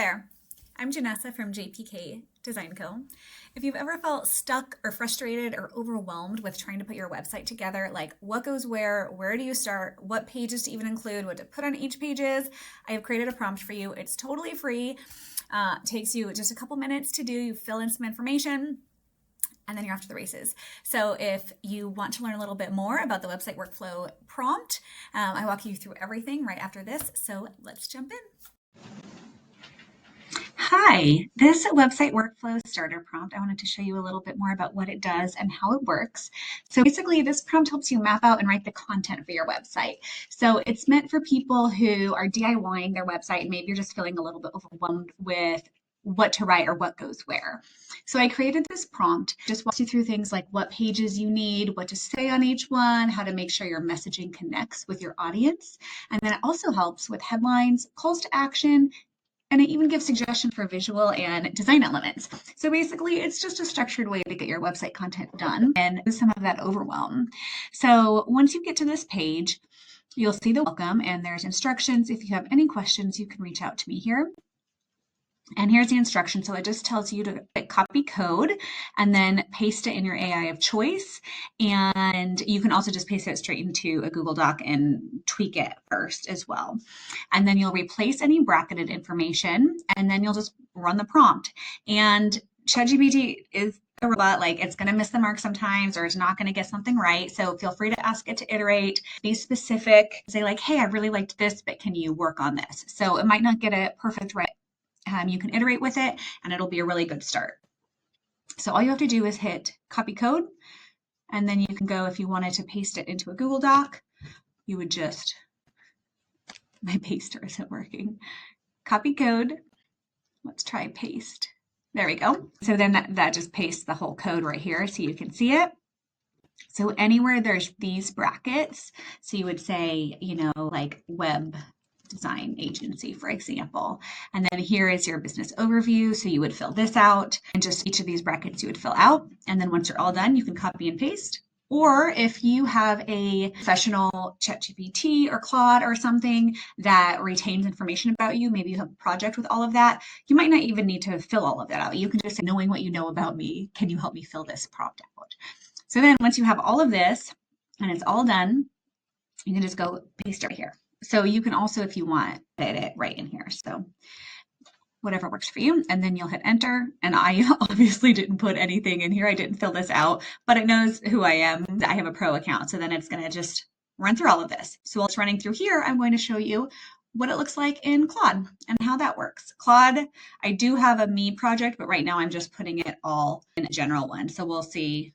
there, I'm Janessa from JPK Design Co. If you've ever felt stuck or frustrated or overwhelmed with trying to put your website together, like what goes where do you start, what pages to even include, what to put on each pages, I have created a prompt for you. It's totally free. Takes you just a couple minutes to do. You fill in some information and then you're off to the races. So if you want to learn a little bit more about the website workflow prompt, I walk you through everything right after this. So let's jump in. Hi, this website workflow starter prompt, I wanted to show you a little bit more about what it does and how it works. So basically this prompt helps you map out and write the content for your website. So it's meant for people who are DIYing their website and maybe you're just feeling a little bit overwhelmed with what to write or what goes where. So I created this prompt, just walks you through things like what pages you need, what to say on each one, how to make sure your messaging connects with your audience. And then it also helps with headlines, calls to action, and it even gives suggestions for visual and design elements. So basically, it's just a structured way to get your website content done and some of that overwhelm. So once you get to this page, you'll see the welcome and there's instructions. If you have any questions, you can reach out to me here. And here's the instruction. So it just tells you to copy code and then paste it in your AI of choice. And you can also just paste it straight into a Google Doc and tweak it first as well. And then you'll replace any bracketed information and then you'll just run the prompt. And ChatGPT is a robot, like it's going to miss the mark sometimes or it's not going to get something right. So feel free to ask it to iterate, be specific, say like, hey, I really liked this, but can you work on this? So it might not get it perfect right. You can iterate with it and it'll be a really good start. So all you have to do is hit copy code and then you can go, if you wanted to paste it into a Google Doc, you would just, my paster isn't working. Copy code, let's try paste. There we go. So then that just pastes the whole code right here so you can see it. So anywhere there's these brackets, so you would say, like web design agency, for example. And then here is your business overview. So you would fill this out and just each of these brackets you would fill out. And then once you're all done, you can copy and paste. Or if you have a professional ChatGPT or Claude or something that retains information about you, maybe you have a project with all of that, you might not even need to fill all of that out. You can just say, knowing what you know about me, can you help me fill this prompt out? So then once you have all of this and it's all done, you can just go paste it right here. So you can also, if you want, edit it right in here. So whatever works for you. And then you'll hit enter. And I obviously didn't put anything in here. I didn't fill this out, but it knows who I am. I have a pro account. So then it's going to just run through all of this. So while it's running through here, I'm going to show you what it looks like in Claude and how that works. Claude, I do have a me project, but right now I'm just putting it all in a general one. So we'll see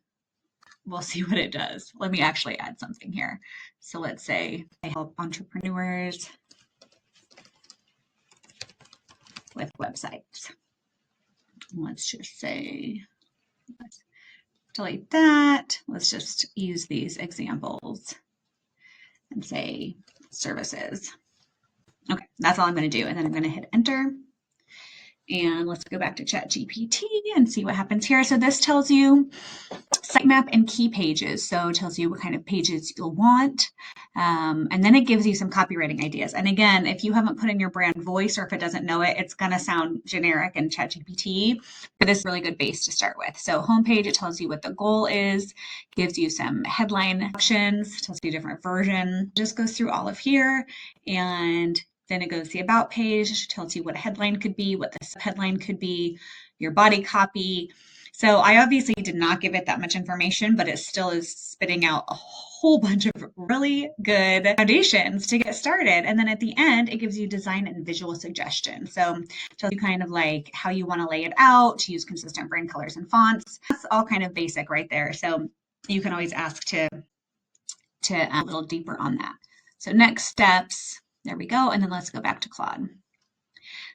what it does. Let me actually add something here. So let's say I help entrepreneurs with websites. Let's just say, let's delete that. Let's just use these examples and say services. Okay, that's all I'm going to do. And then I'm going to hit enter. And let's go back to ChatGPT and see what happens here. So this tells you sitemap and key pages. So it tells you what kind of pages you'll want. And then it gives you some copywriting ideas. And again, if you haven't put in your brand voice or if it doesn't know it, it's going to sound generic in ChatGPT, but this is a really good base to start with. So homepage, it tells you what the goal is, gives you some headline options, tells you a different version, just goes through all of here. And then it goes to the about page, tells you what a headline could be, what the subheadline could be, your body copy. So I obviously did not give it that much information, but it still is spitting out a whole bunch of really good foundations to get started. And then at the end, it gives you design and visual suggestions. So it tells you kind of like how you want to lay it out, to use consistent brand colors and fonts. That's all kind of basic right there. So you can always ask to add a little deeper on that. So next steps. There we go. And then let's go back to Claude.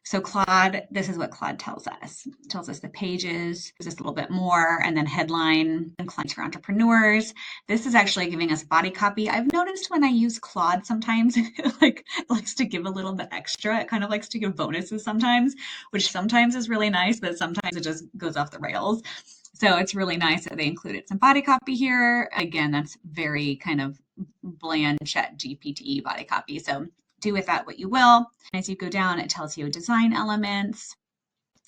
So Claude, this is what Claude tells us. It tells us the pages, just a little bit more, and then headline and clients for entrepreneurs. This is actually giving us body copy. I've noticed when I use Claude sometimes, it likes to give a little bit extra. It kind of likes to give bonuses sometimes, which sometimes is really nice, but sometimes it just goes off the rails. So it's really nice that they included some body copy here. Again, that's very kind of bland ChatGPT body copy. So do with that what you will. And as you go down, it tells you design elements.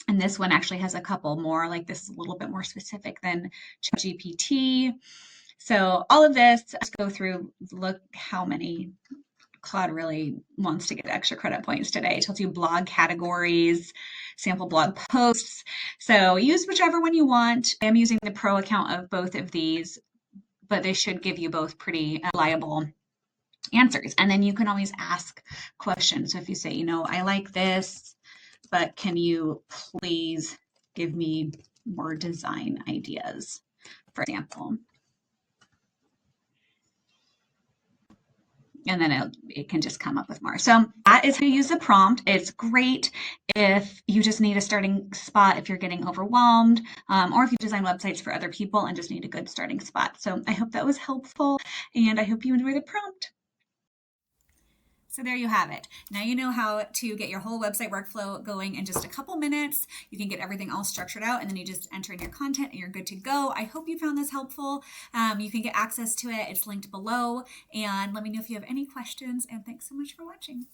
And this one actually has a couple more, like this is a little bit more specific than ChatGPT. So all of this, let's go through, look how many. Claude really wants to get extra credit points today. It tells you blog categories, sample blog posts. So use whichever one you want. I'm using the pro account of both of these, but they should give you both pretty reliable answers. And then you can always ask questions. So if you say, you know, I like this, but can you please give me more design ideas, for example. And then it can just come up with more. So that is how you use the prompt. It's great if you just need a starting spot, if you're getting overwhelmed, or if you design websites for other people and just need a good starting spot. So I hope that was helpful, and I hope you enjoy the prompt. So there you have it. Now you know how to get your whole website workflow going in just a couple minutes. You can get everything all structured out, and then you just enter in your content and you're good to go. I hope you found this helpful. You can get access to it. It's linked below, and let me know if you have any questions, and thanks so much for watching.